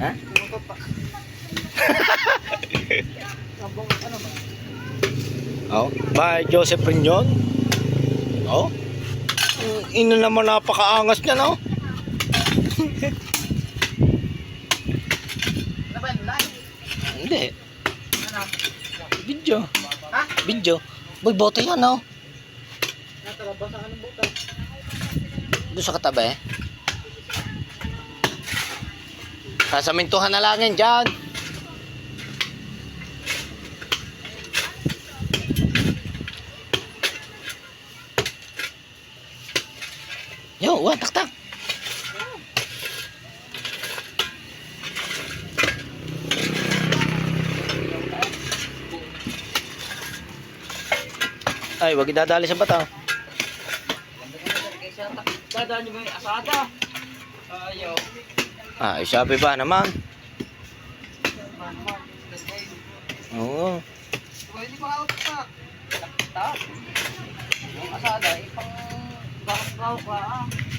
Ha? Oh, bye Joseph Rignon. Oh. Ino naman napakaangas niya, no? Hindi. Video. Ha? Video. Boy, bote yan, no? Natalabasan ka ng buta. Doon sa katabi. Sasamintuhan na lang yan dyan. Yo, wah, tak. Ay, wag idadali sa bata. Dadaan nyo ba yung asada? Ayaw. Ah, sabi ba naman? Oo. Pwede pa out pa. Yung asada, ipang bakit ka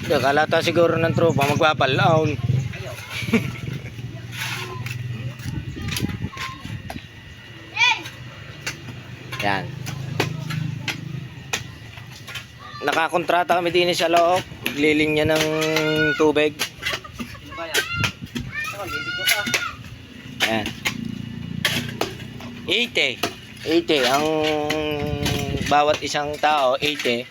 Hindi, kalata siguro ng tropa magpapalaon. Ayaw. Yan. Nakakontrata kami din sa loob. Maglilinya ng tubig. Ano ba yan? Ako, bibigyo ka. Ayan. 80. 80. Ang bawat isang tao, 80.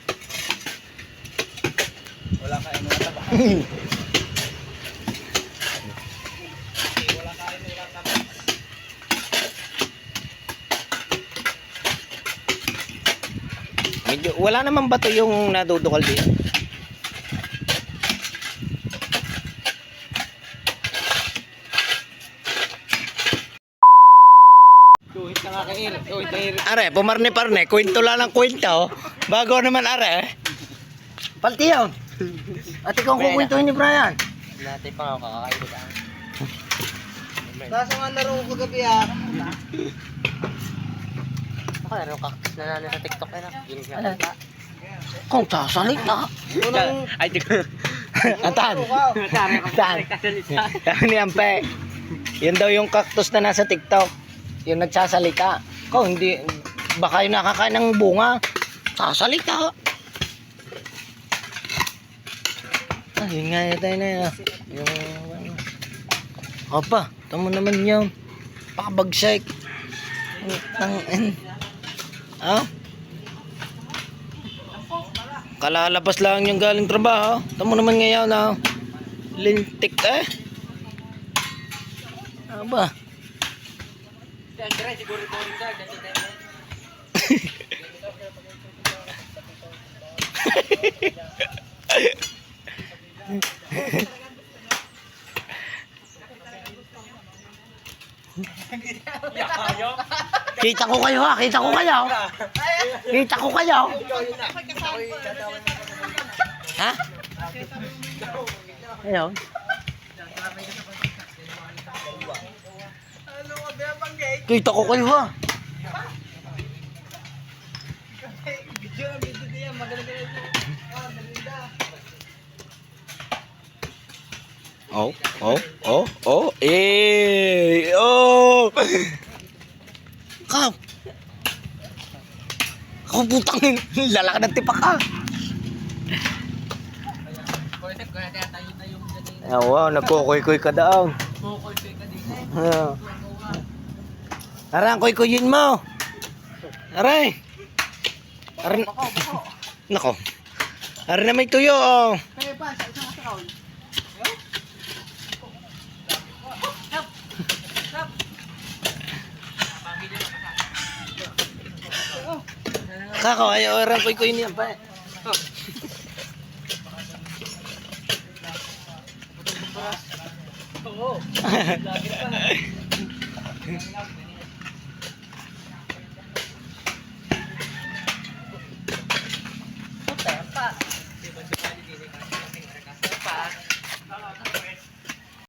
Wala ka ano na ba? Wala ka ano na ba? Medyo, wala naman bato yung nadudukal din. Tuhit na nga kail. Tuhit na hirit. Are, pumarne-parne, kwento lang ng kwento. Bago naman are. Palti yun. At ikaw ang kukwentuhin ni Brian. Natin pa ako kakakain ko lang. Kaso nga laro ko kagabi ah. Ako laro cactus na nanin sa TikTok eh na. Yung nakita. Kung sasalita. Ay, di ko. Atan. Atan. Kami ni Ampe. Yan daw yung cactus na nasa TikTok. Yung nagsasalita. Kung hindi, baka yung nakakain ng bunga. Sasalita. Ah, yun nga yun tayo na yun. Yung ano. Opa, tamo naman yun. Pakabagsak. Ah? Kalalabas lang yung galing trabaho. Tamo naman ngayon na lintik eh. Ano ba? Kita ko kayo ha, kita ko kayo. Kita ko kayo. Ha? Ayun. Kita ko kayo ha. Oh, Kap. Ako putang lalaki ng tipak ka. Wow, nagkukoy-koy ka daw. Kukoy-koy ka din eh. Arang koy-koyin mo. Aray. Aray. Nako. Aray na may tuyo. Oh. Kaya pa, sa isang asakaw. Kako, ayaw arang koy-koyin niyan pa. Oo. Lagi pa.